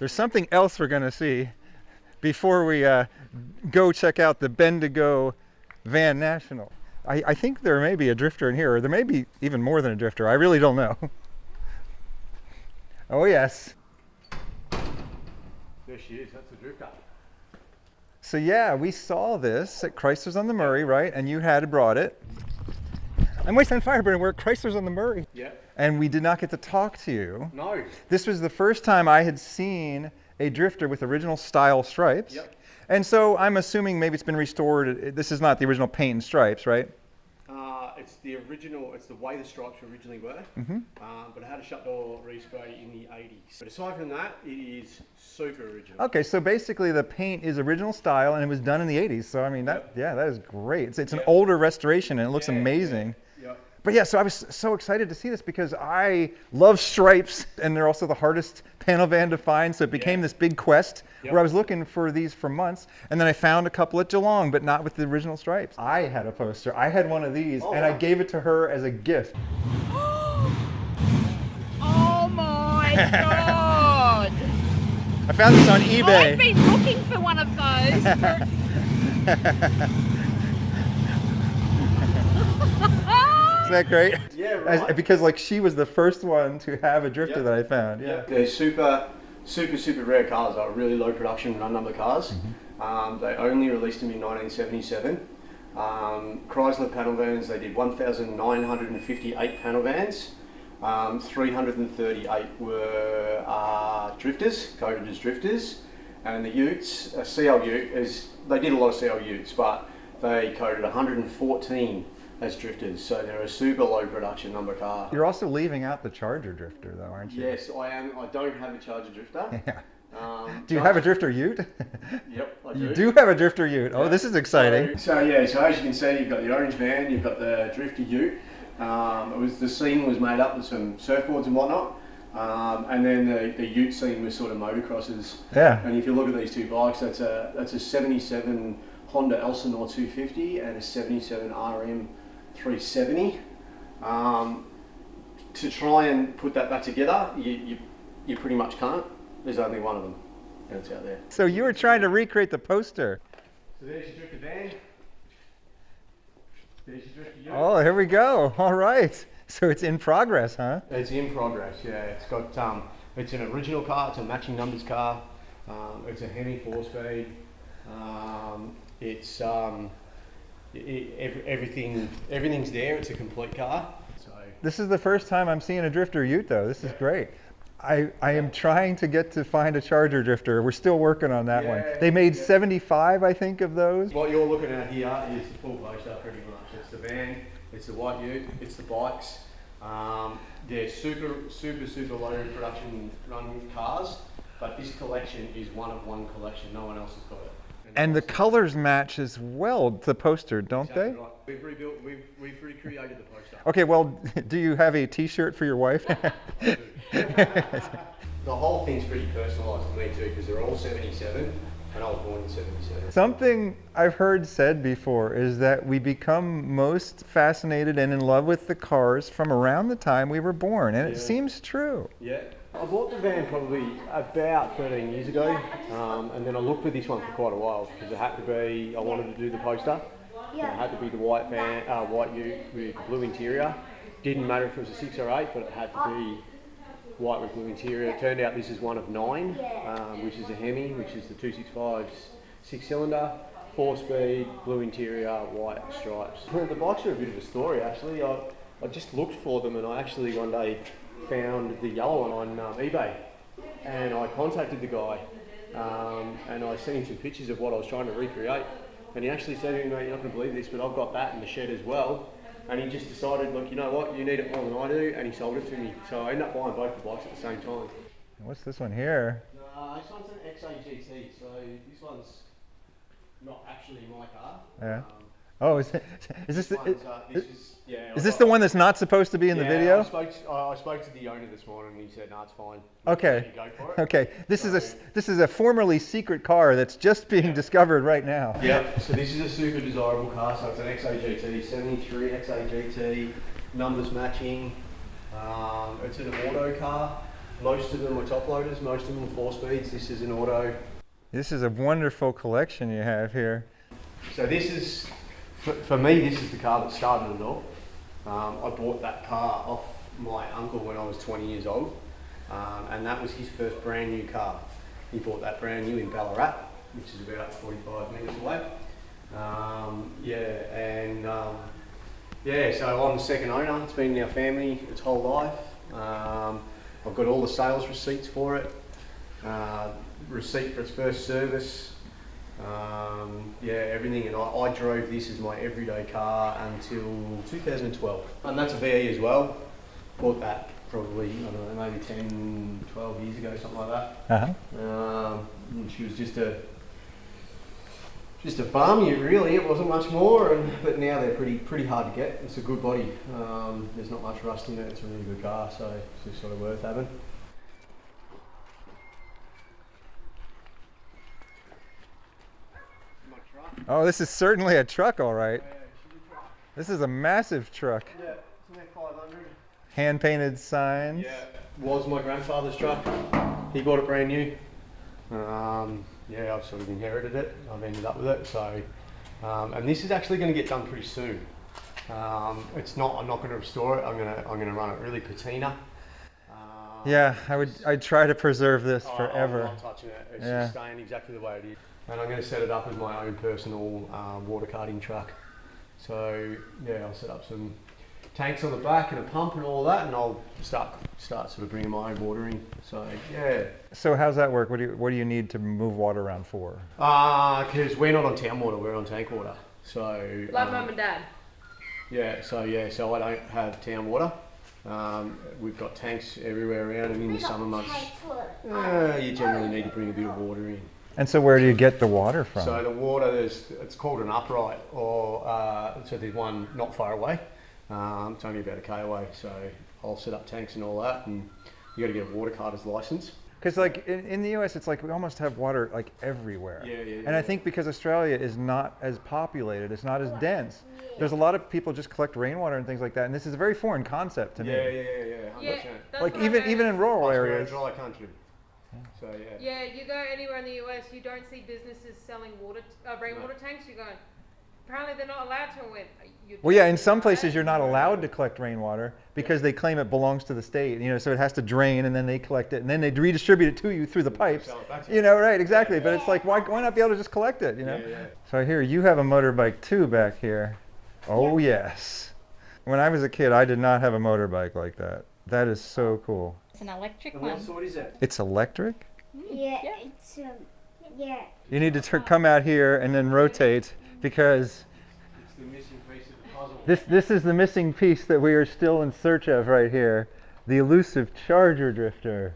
There's something else we're going to see before we go check out the Bendigo Van National. I think there may be a drifter in here, or there may be even more than a drifter. I really don't know. Oh yes. There she is, that's the drifter. So yeah, we saw this at Chrysler's on the Murray, right? And you had brought it. I'm Wasteland Firebird, and we're at Chrysler's on the Murray. Yeah. And we did not get to talk to you. No. This was the first time I had seen a drifter with original style stripes. Yep. And so I'm assuming maybe it's been restored. This is not the original paint and stripes, right? It's the original, it's the way the stripes originally were, but it had a shut door respray in the 80s. But aside from that, it is super original. Okay, so basically the paint is original style and it was done in the 80s. So I mean, that that is great. It's an older restoration and it looks amazing. Yep. But yeah, so I was so excited to see this because I love stripes and they're also the hardest panel van to find. So it became this big quest where I was looking for these for months. And then I found a couple at Geelong, but not with the original stripes. I had a poster. I had one of these and I gave it to her as a gift. Oh my God. I found this on eBay. I've been looking for one of those. Isn't that great? Yeah, right. Because like she was the first one to have a drifter that I found. Yeah. They're super rare cars. They're really low production run number cars. They only released them in 1977. Chrysler panel vans, they did 1,958 panel vans. 338 were drifters, coded as drifters. And the utes, a CL ute, they did a lot of CL utes, but they coded 114 as drifters, so they're a super low production number car. You're also leaving out the Charger drifter though, aren't you? Yes, I am. I don't have a Charger drifter. Yeah. Do you have a drifter ute? Yep, I do. You do have a drifter ute. Oh, this is exciting. So as you can see, you've got the orange van, you've got the drifter ute. The scene was made up with some surfboards and whatnot. And then the ute scene was sort of motocrosses. Yeah. And if you look at these two bikes, that's a 77 Honda Elsinore 250 and a 77 RM 370. To try and put that back together, you pretty much can't. There's only one of them, and it's out there. So you were trying to recreate the poster. So there's your drifter van. There's your drifter ute. Oh, here we go. All right. So it's in progress, huh? It's in progress. Yeah. It's got it's an original car. It's a matching numbers car. It's a Hemi 4-speed. Everything's there. It's a complete car. So this is the first time I'm seeing a drifter ute though. This is great. I am trying to get to find a Charger drifter. We're still working on that one. They made 75, I think, of those. What you're looking at here is the full poster pretty much. It's the van, it's the white ute, it's the bikes. They're super low production run cars, but this collection is one of one collection. No one else has got it. And the colors match as well to the poster, don't they? Right. We've recreated the poster. Okay, well, do you have a t-shirt for your wife? The whole thing's pretty personalised to me too, because they're all 77, and I was born in 77. Something I've heard said before is that we become most fascinated and in love with the cars from around the time we were born, and it seems true. Yeah. I bought the van probably about 13 years ago, and then I looked for this one for quite a while because it had to be, I wanted to do the poster. It had to be the white ute with blue interior. Didn't matter if it was a 6 or 8, but it had to be white with blue interior. It turned out this is one of 9, which is a Hemi, which is the 265 6-cylinder, 4-speed, blue interior, white stripes. The bikes are a bit of a story actually. I just looked for them and I actually one day found the yellow one on eBay, and I contacted the guy and I sent him some pictures of what I was trying to recreate, and he actually said to me, "Mate, you're not going to believe this, but I've got that in the shed as well." And he just decided, look, you know what, you need it more than I do, and he sold it to me. So I ended up buying both the bikes at the same time. What's this one here? This one's an XAGT, so this one's not actually my car. Yeah. Oh, is this Is this the one that's not supposed to be in the video? I spoke to the owner this morning and he said, no, it's fine. Okay. Go for it. Okay. This is a formerly secret car that's just being discovered right now. Yep. So this is a super desirable car. So it's an XAGT, 73 XAGT, numbers matching. It's an auto car. Most of them were top loaders, most of them were 4 speeds. This is an auto. This is a wonderful collection you have here. So this is, for me, this is the car that started it all. I bought that car off my uncle when I was 20 years old, and that was his first brand new car. He bought that brand new in Ballarat, which is about 45 minutes away. So I'm the second owner. It's been in our family its whole life. I've got all the sales receipts for it, receipt for its first service, everything. And I drove this as my everyday car until 2012. And that's a VE as well. Bought that probably, I don't know, maybe 10, 12 years ago, something like that. And she was just a farm unit, really. It wasn't much more, but now they're pretty hard to get. It's a good body. There's not much rust in it. It's a really good car, so it's just sort of worth having. Oh, this is certainly a truck, all right. Yeah, she's a truck. This is a massive truck. Yeah, it's an F500. Hand-painted signs. Yeah, was my grandfather's truck. He bought it brand new. I've sort of inherited it. I've ended up with it. So, and this is actually going to get done pretty soon. It's not. I'm not going to restore it. I'm going to run it really patina. Yeah, I'd try to preserve this forever. I'm not touching it. It's just staying exactly the way it is. And I'm going to set it up as my own personal water karting truck. So yeah, I'll set up some tanks on the back and a pump and all that, and I'll start sort of bringing my own water in. So yeah. So how's that work? What do you need to move water around for? Because we're not on town water, we're on tank water. So Like mum and dad. So I don't have town water. We've got tanks everywhere around, and in the summer months, you generally need to bring a bit of water in. And so where do you get the water from? So the water, it's called an upright, or so there's one not far away. It's only about a K away, so I'll set up tanks and all that, and you got to get a water carter's license. Because like in the US, it's like we almost have water like everywhere. Yeah. And I think because Australia is not as populated, it's not as dense. There's a lot of people just collect rainwater and things like that, and this is a very foreign concept to me. Yeah, 100%. Like even in rural areas. Dry country. So yeah. Yeah, you go anywhere in the US, you don't see businesses selling rainwater tanks. You go, apparently they're not allowed to. Well, yeah, in some places you're not allowed to collect rainwater because they claim it belongs to the state. So it has to drain, and then they collect it, and then they redistribute it to you through the pipes. Right, exactly. But it's like, why not be able to just collect it? Yeah. So here you have a motorbike too back here. Oh yes. When I was a kid, I did not have a motorbike like that. That is so cool. It's an electric And one. what is it? It's electric? Yeah, it's yeah. You need to come out here and then rotate because It's the missing piece of the puzzle. this is the missing piece that we are still in search of right here. The elusive Charger Drifter.